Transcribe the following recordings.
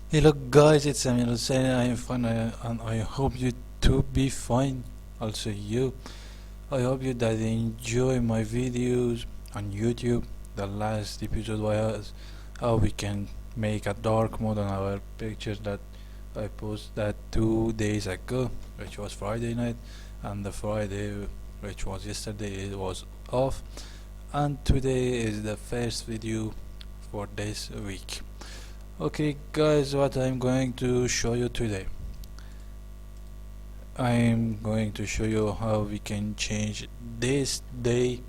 Hello guys, it's Amir Hussein. I am fine and I hope you to be fine. Also you. I hope you that enjoy my videos on YouTube. The last episode was how we can make a dark mode on our pictures that I posted that 2 days ago, which was Friday night, and the Friday which was yesterday it was off, and today is the first video for this week. Okay guys, what I'm going to show you today, I'm going to show you how we can change this day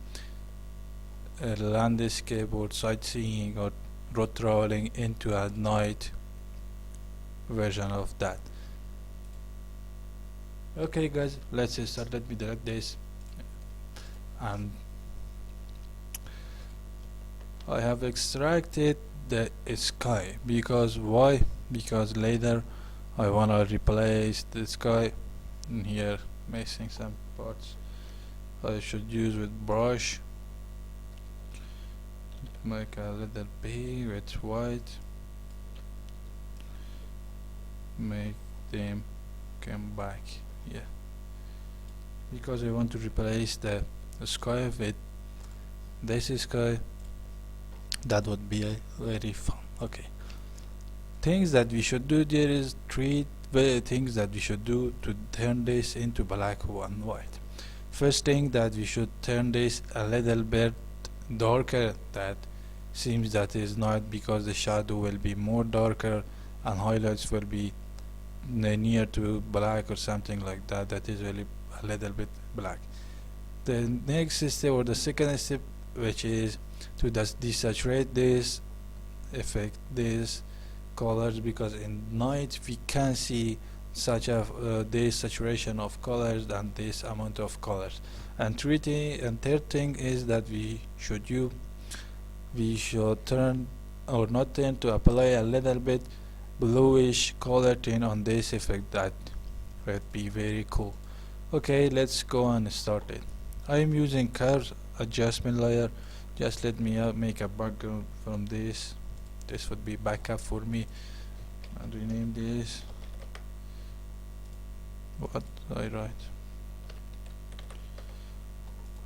landscape or sightseeing or road traveling into a night version of that. Okay guys, let's start. Let me delete this, and I have extracted the sky because why? Because later I wanna replace the sky in here, missing some parts. I should use with brush, make a little bit with white, make them come back. Yeah, because I want to replace the sky with this sky. That would be very fun. Okay, things that we should do, there is three things that we should do to turn this into black and white. First thing, that we should turn this a little bit darker. That seems that is not, because the shadow will be more darker and highlights will be near to black or something like that. That is really a little bit black. The next step, or the second step, which is to desaturate this, affect these colors, because in night we can see such a this saturation of colors and this amount of colors. And third thing is that we should turn or not turn to apply a little bit bluish color tint on this effect. That would be very cool. Okay, let's go and start it. I am using curves adjustment layer. Just let me make a background from this. This would be backup for me, and rename this, what I write.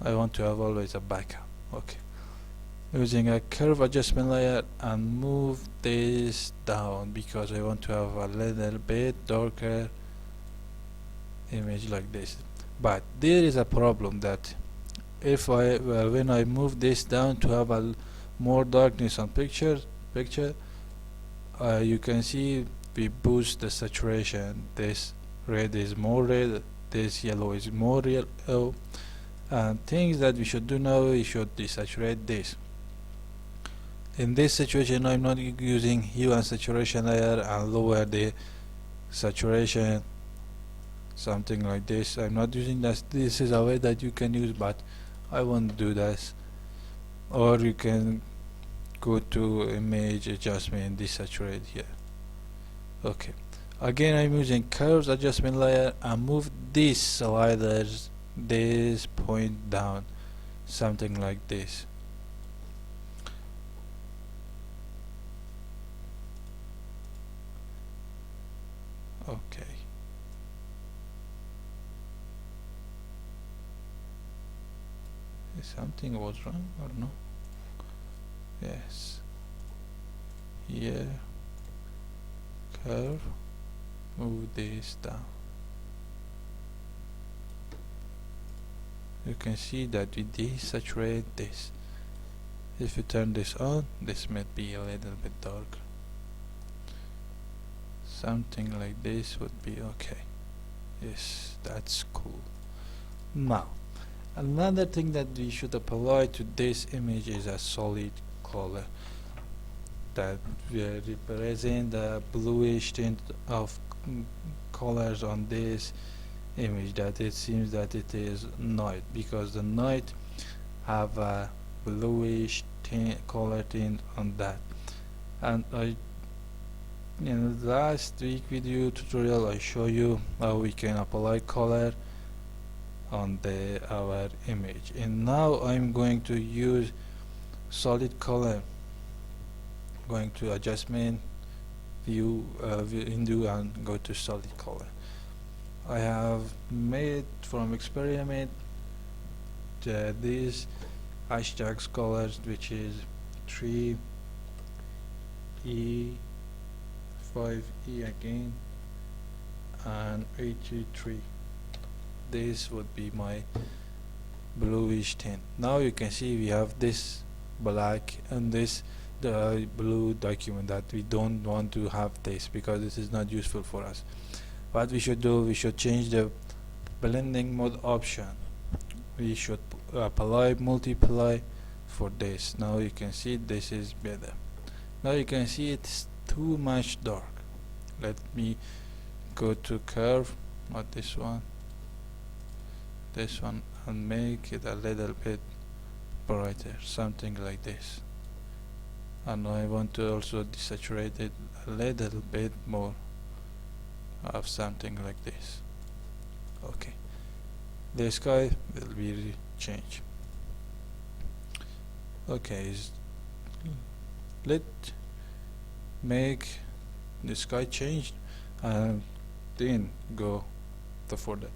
I want to have always a backup. Okay, using a curve adjustment layer and move this down because I want to have a little bit darker image like this. But there is a problem, that if I when I move this down to have a more darkness on picture, you can see we boost the saturation. This red is more red, this yellow is more yellow, and things that we should do now, we should desaturate this. In this situation I'm not using hue and saturation layer and lower the saturation, something like this. I'm not using that. This is a way that you can use, but I won't do this. Or you can go to image adjustment and desaturate here. Okay, again I'm using curves adjustment layer and move these sliders this point down, something like this. Okay, something was wrong or no? Yes, here, curve, move this down. You can see that we desaturate this. If you turn this on, this might be a little bit darker. Something like this would be okay. Yes, that's cool. Now, another thing that we should apply to this image is a solid color that will represent the bluish tint of colors on this image, that it seems that it is night, because the night have a bluish color tint on that. And in the last week video tutorial I show you how we can apply color on our image, and now I'm going to use solid color. Going to adjustment, undo and go to solid color. I have made from experiment these hashtags colors, which is 3 E 5E again and 83. This would be my bluish tint. Now you can see we have this black and this the blue document that we don't want to have this because this is not useful for us. What we should do, we should change the blending mode option. We should apply multiply for this. Now you can see this is better. Now you can see it's too much dark. Let me go to curve, not this one, and make it a little bit brighter, something like this. And I want to also desaturate it a little bit more, of something like this. Okay, the sky will be changed. Okay, let make the sky change and then go the folder.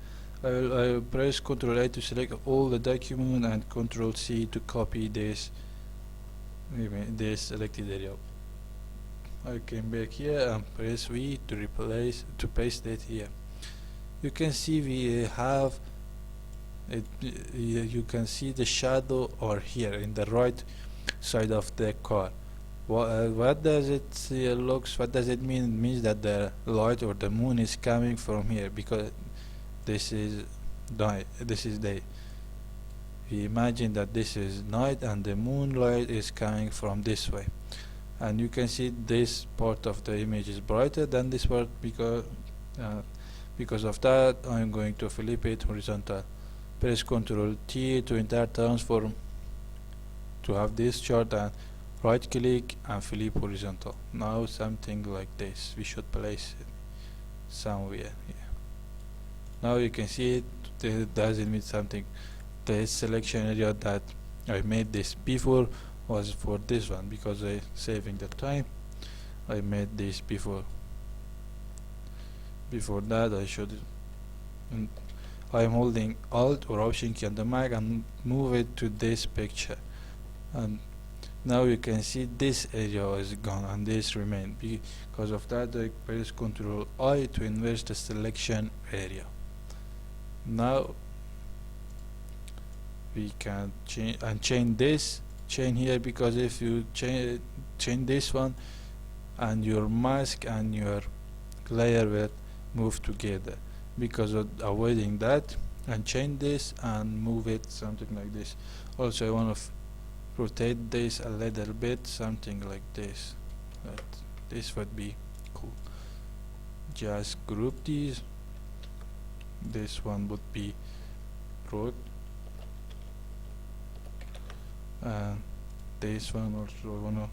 I will press Ctrl A to select all the document and Ctrl C to copy this selected area. I came back here and press V to paste it here. You can see we have it. You can see the shadow or here in the right side of the car. What does it looks? What does it mean? It means that the light or the moon is coming from here because this is night. This is day. We imagine that this is night and the moonlight is coming from this way, and you can see this part of the image is brighter than this part because of that. I'm going to flip it horizontal. Press Ctrl T to enter transform to have this chart and right click and flip horizontal. Now something like this. We should place it somewhere here. Now you can see it doesn't mean something. The selection area that I made this before was for this one because I saving the time. I made this before that I should I'm holding Alt or Option key on the Mac and move it to this picture, and now you can see this area is gone and this remain. Because of that I press Ctrl I to inverse the selection area. Now we can change this here, because if you change this one and your mask and your layer will move together. Because of avoiding that, and change this and move it something like this. Also I want to rotate this a little bit, something like this. This would be cool. Just group these. This one would be road, and this one also I want to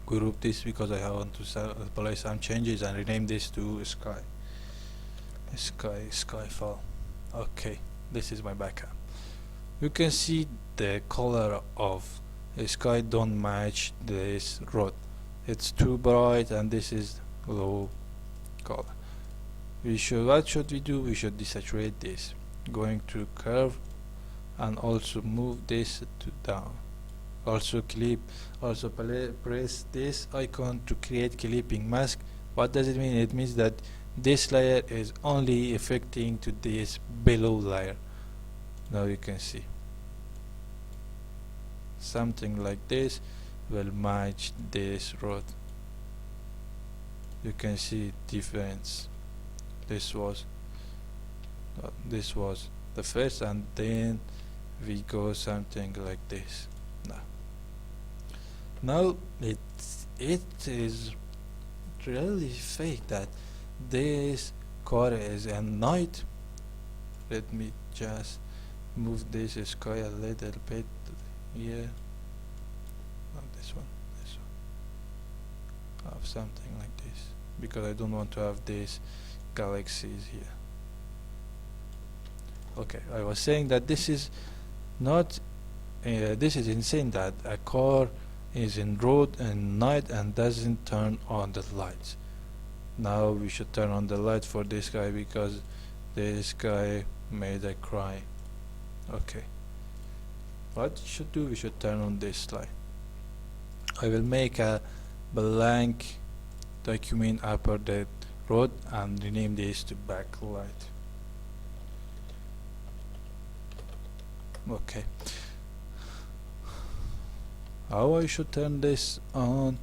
group this because I want to apply some changes and rename this to sky file. Okay, this is my backup. You can see the color of the sky don't match this road. It's too bright and this is low color. What should we do? We should desaturate this, going to curve and also move this to down. Also press this icon to create clipping mask. What does it mean? It means that this layer is only affecting to this below layer. Now you can see something like this will match this road. You can see difference. This was the first, and then we go something like this. Now it is really fake that this car is at night. Let me just move this sky a little bit here. Not this one, have something like this, because I don't want to have these galaxies here. Okay, I was saying that this is not this is insane that a car is in road and night and doesn't turn on the lights. Now we should turn on the light for this guy because this guy made a cry. Okay, what we should do, we should turn on this light. I will make a blank document upper the road and rename this to backlight. Okay, how I should turn this on,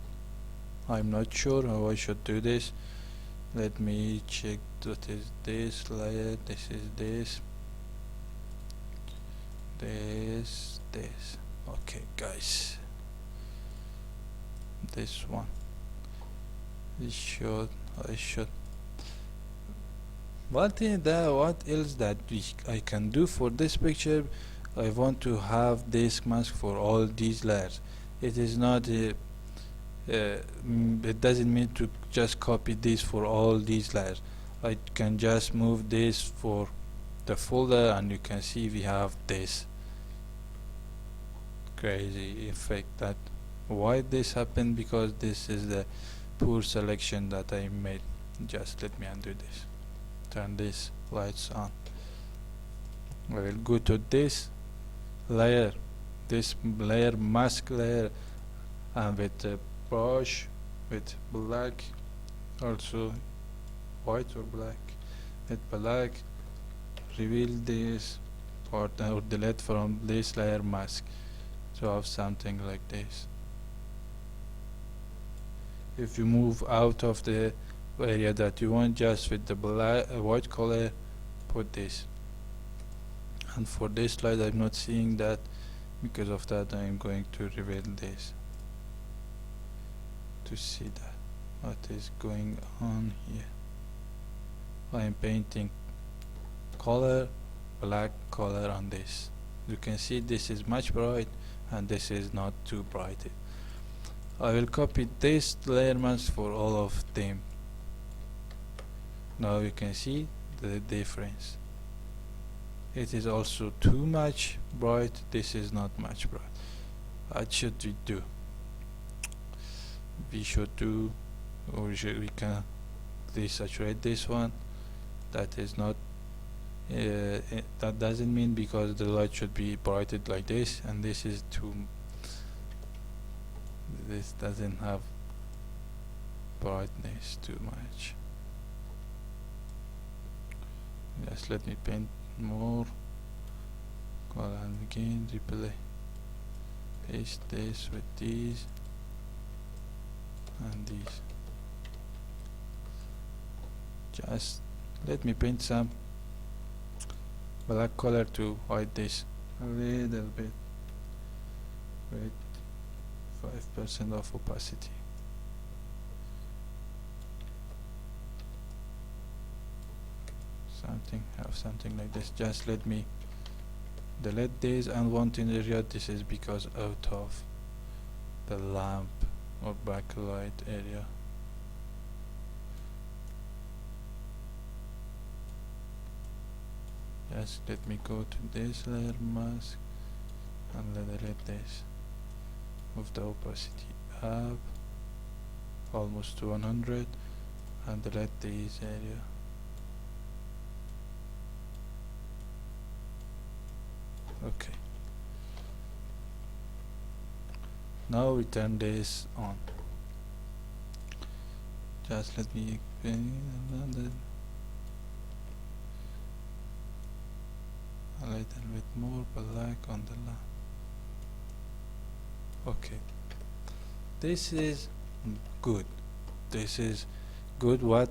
I'm not sure how I should do this. Let me check what is this layer. This is this. Okay guys, this one, I should what else that I can do for this picture. I want to have disk mask for all these layers. It is not it doesn't mean to just copy this for all these layers. I can just move this for the folder and you can see we have this crazy effect. That why this happened, because this is the poor selection that I made. Just let me undo this, turn this lights on. I will go to this layer, mask layer, and with the brush with black, also white or black, with black, reveal this part or delete from this layer mask to have something like this. If you move out of the area that you want, just with the white color, put this. And for this slide I'm not seeing that, because of that I'm going to reveal this to see that what is going on here. I am painting color, black color on this. You can see this is much bright and this is not too bright. I will copy this layer mask for all of them. Now you can see the difference. It is also too much bright, this is not much bright. What should we do? We can desaturate this one. That is not that doesn't mean because the light should be brightened like this, and this is this doesn't have brightness too much. Just let me paint more color and again replay, paste this with these and these. Just let me paint some black color to hide this a little bit with 5% of opacity. Something like this. Just let me delete this unwanted area. This is because out of the lamp or backlight area. Just let me go to this layer mask and delete this. Move the opacity up almost to 100 and delete this area. Okay, now we turn this on. Just let me paint a little bit more black on the lamp. Okay, this is good. What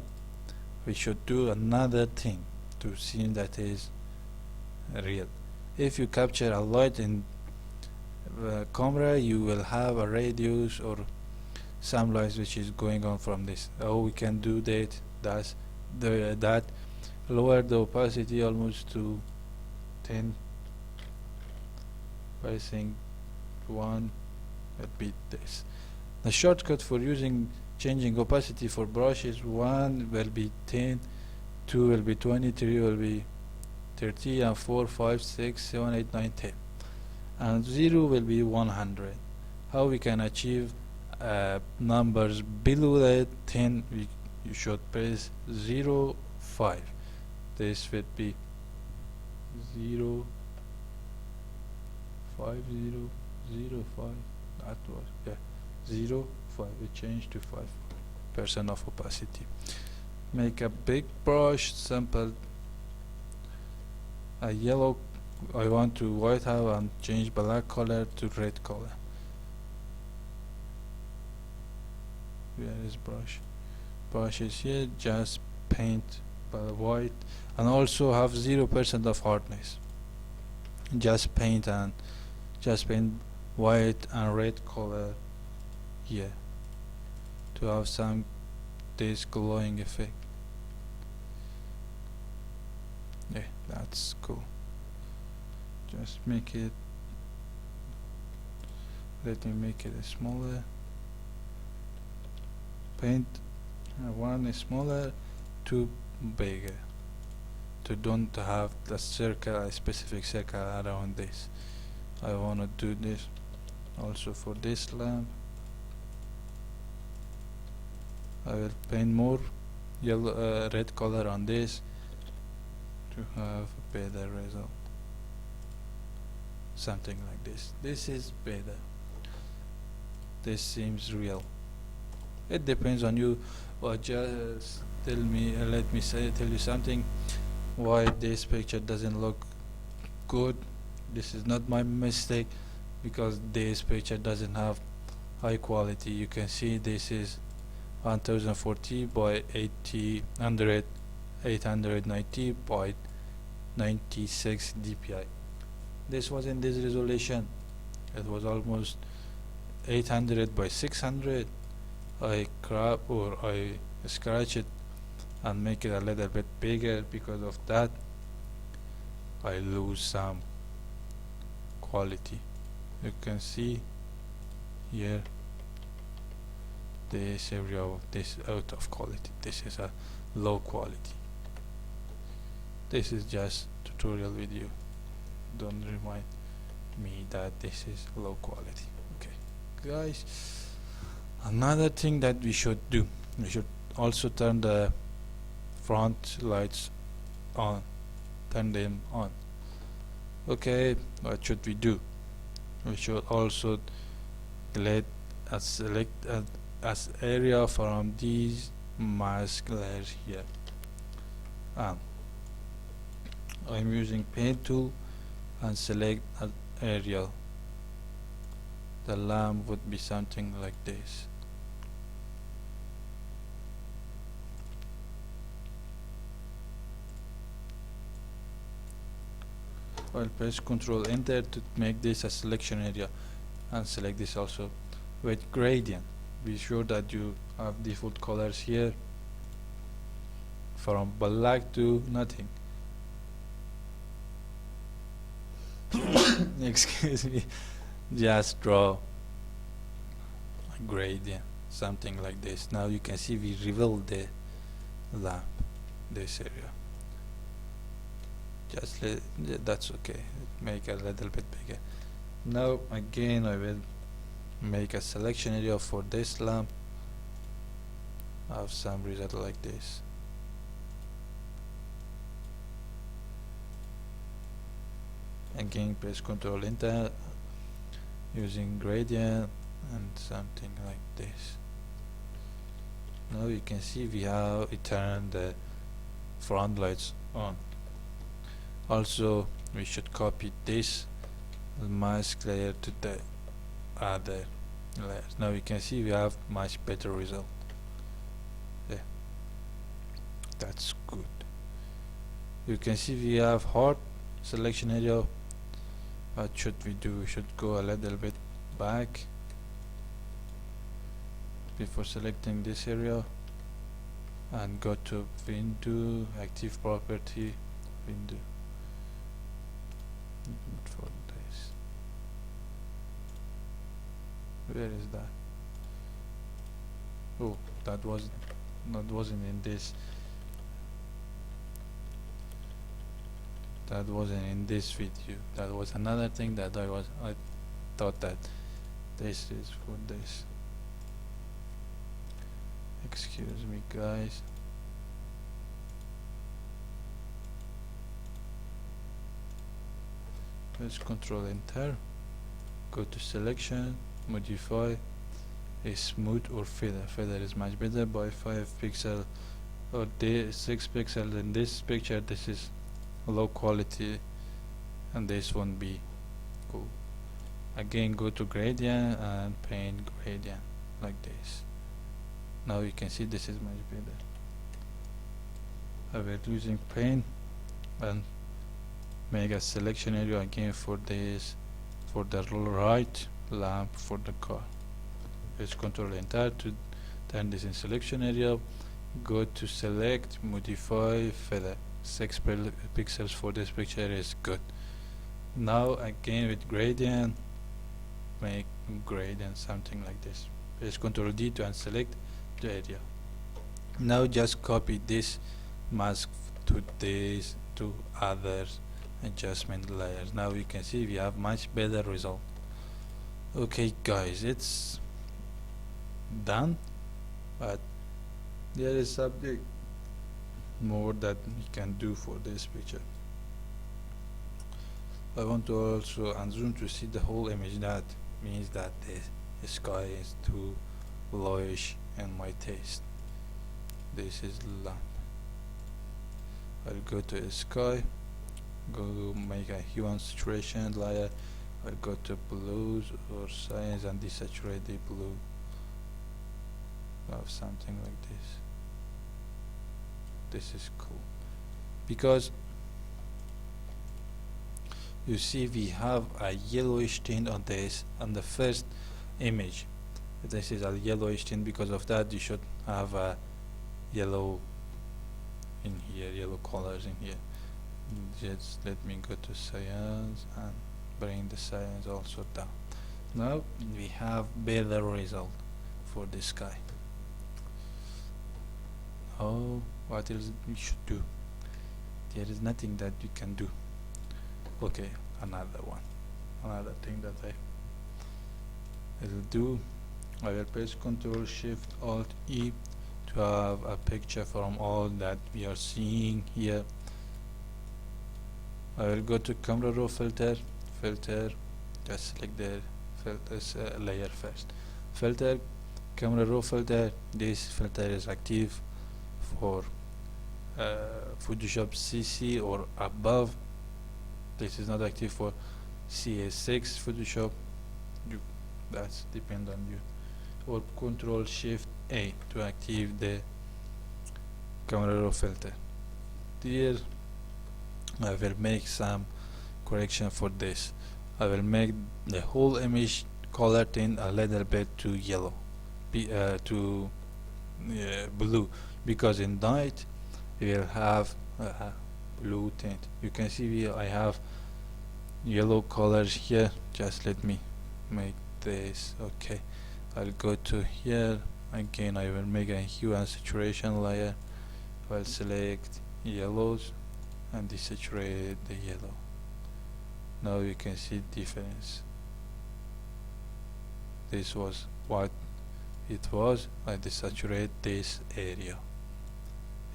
we should do another thing to see that is real. If you capture a light in the camera, you will have a radius or some light which is going on from this. Oh, we can do that. That lower the opacity almost to 10. I think 1 would be this. The shortcut for changing opacity for brushes: 1 will be 10, 2 will be 20, 3 will be 30, and 4, 5, 6, 7, 8, 9, 10, and 0 will be 100. how we can achieve numbers below that 10. You should press 0 5. This would be 0 5 0 0 5. That was, yeah, 0 5. We change to 5% of opacity. Make a big brush, sample a yellow. I want to white out and change black color to red color. Where is brush? Brush is here. Just paint white, and also have 0% of hardness. Just paint white and red color here to have some this glowing effect. Yeah, that's cool. Just make it, let me make it smaller. Paint one is smaller, two bigger, to don't have the circle, a specific circle around this. I want to do this also for this lamp. I will paint more yellow red color on this to have a better result. Something like this. This is better. This seems real. It depends on you. Or just tell me, tell you something. Why this picture doesn't look good? This is not my mistake, because this picture doesn't have high quality. You can see this is 1040 by 890 by 96 dpi. This was in this resolution. It was almost 800 by 600. I scratch it and make it a little bit bigger. Because of that, I lose some quality. You can see here this area of this out of quality. This is a low quality. This is just tutorial video. Don't remind me that this is low quality. Okay, guys, another thing that we should do, we should also turn the front lights on, turn them on. Okay, what should we do? We should also select as area from these mask layers here. I'm using paint tool and select an area. The lamp would be something like this. I'll press Ctrl Enter to make this a selection area, and select this also with gradient. Be sure that you have default colors here from black to nothing. Excuse me. Just draw a gradient, something like this. Now you can see we revealed the lamp, this area. Just that's okay. Make a little bit bigger. Now again I will make a selection area for this lamp. Have some result like this. Again press Ctrl Enter using gradient and something like this. Now you can see we have turned the front lights on. Also we should copy this mask layer to the other layers. Now you can see we have much better result. Yeah, that's good. You can see we have hard selection area. What should we do? We should go a little bit back before selecting this area and go to window, active property, window. For this, where is that? Oh, that wasn't in this. That wasn't in this video. That was another thing that I thought that This is for this. Excuse me, guys. Let's control enter. Go to selection, modify, a smooth or feather. Feather is much better by 5 pixel or 6 pixels. In this picture, this is low quality, and this won't be cool. Again, go to gradient and paint gradient like this. Now you can see this is much better. I will using paint and make a selection area again for this, for the right lamp for the car. Let's control enter to turn this in selection area. Go to select, modify, feather. 6 pixels for this picture is good. Now again with gradient, make gradient something like this. Press Ctrl D to unselect the area. Now just copy this mask to these two others adjustment layers. Now you can see we have much better result. Okay guys, it's done, but there is something more that we can do for this picture. I want to also unzoom to see the whole image. That means that the sky is too bluish in my taste. This is lamp. I'll go to sky, go make a hue and saturation layer. I'll go to blues or cyan and desaturate the blue. Have something like this. This is cool because you see we have a yellowish tint on this on the first image. This is a yellowish tint. Because of that you should have a yellow in here, yellow colors in here. Just let me go to cyans and bring the cyans also down. Now we have better result for this sky. Oh, what else we should do? There is nothing that you can do. Okay, another thing that I will do. I will press Ctrl Shift Alt E to have a picture from all that we are seeing here. I will go to camera raw filter, just select the filter layer first. Filter, camera raw filter. This filter is active for Photoshop CC or above. This is not active for CS6 Photoshop. That's depend on you. Or Control Shift A to active the camera raw filter. Here I will make some correction for this. I will make the whole image color tint a little bit to yellow, to blue, because in night we will have blue tint. You can see I have yellow colors here. Just let me make this. Okay, I'll go to here again. I will make a hue and saturation layer. I'll select yellows and desaturate the yellow. Now you can see difference. This was what it was. I desaturate this area.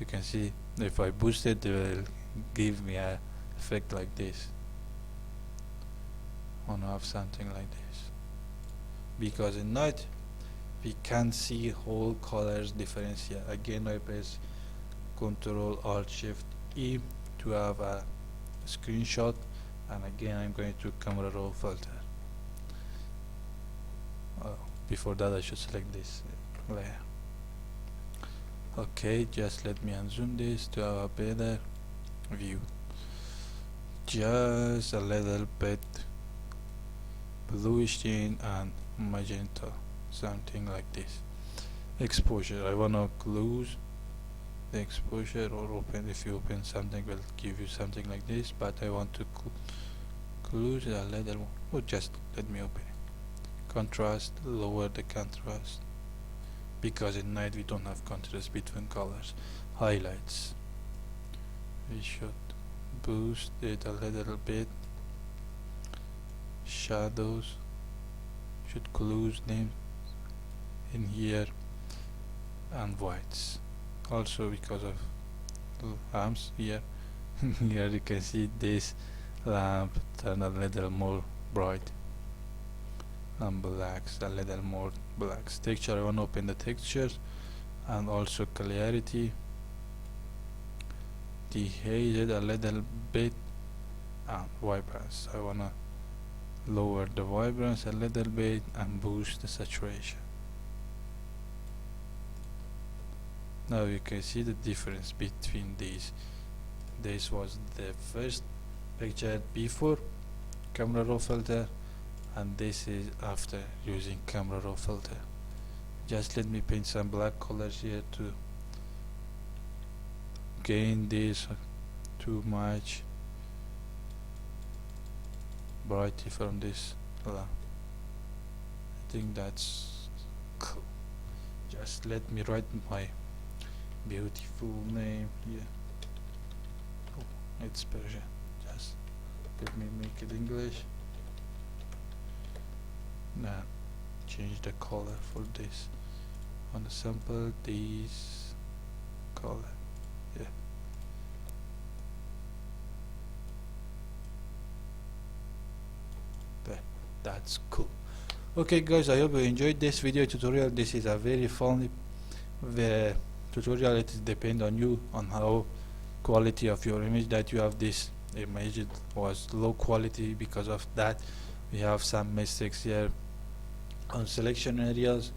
You can see if I boost it, it will give me a effect like this. I want to have something like this, because in night we can't see whole colors difference here. Again I press Ctrl Alt Shift E to have a screenshot, and again I'm going to camera raw filter. Before that I should select this layer. Okay, just let me unzoom this to have a better view. Just a little bit bluish tint and magenta, something like this. Exposure, I wanna close the exposure or open. If you open something will give you something like this, but I want to close a little more. Oh, just let me open it. Contrast, lower the contrast, because at night we don't have contrast between colors. Highlights, we should boost it a little bit. Shadows should close them in here, and whites also because of lamps here. Here you can see this lamp turn a little more bright, and blacks a little more blacks. Texture, I want to open the textures, and also clarity, dehaze it a little bit, and vibrance, I wanna lower the vibrance a little bit and boost the saturation. Now you can see the difference between these. This was the first picture before camera raw filter, and this is after using camera raw filter. Just let me paint some black colors here to gain this too much brightly from this lamp. I think that's cool. Just let me write my beautiful name here. Oh, it's Persian. Just let me make it English. Now change the color for this. On the sample this color. Yeah. There. That's cool. Okay guys, I hope you enjoyed this video tutorial. This is a very funny tutorial. It depends on you, on how quality of your image that you have. This image it was low quality, because of that we have some mistakes here on selection areas.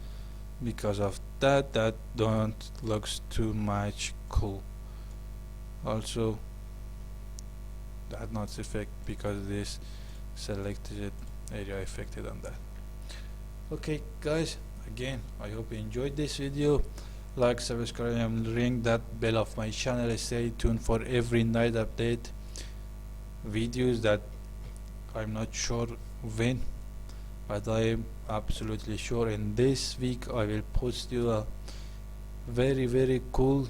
Because of that don't looks too much cool. Also that not effect, because this selected area affected on that. Okay guys, again I hope you enjoyed this video. Like, subscribe, and ring that bell of my channel. Stay tuned for every night update videos that I'm not sure when, but I am absolutely sure in this week I will post you a very cool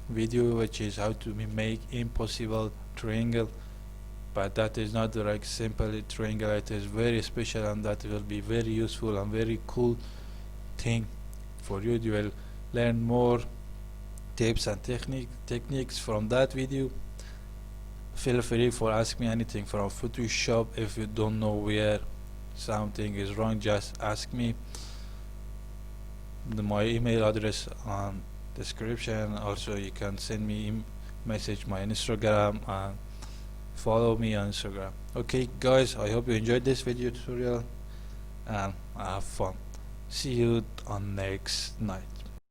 video, which is how to make impossible triangle. But that is not like simple triangle, it is very special, and that will be very useful and very cool thing for you. You will learn more tips and techniques from that video. Feel free for ask me anything from Photoshop. If you don't know where something is wrong, just ask me. My email address on description. Also you can send me message my Instagram and follow me on Instagram. Okay guys, I hope you enjoyed this video tutorial and have fun. See you on next night.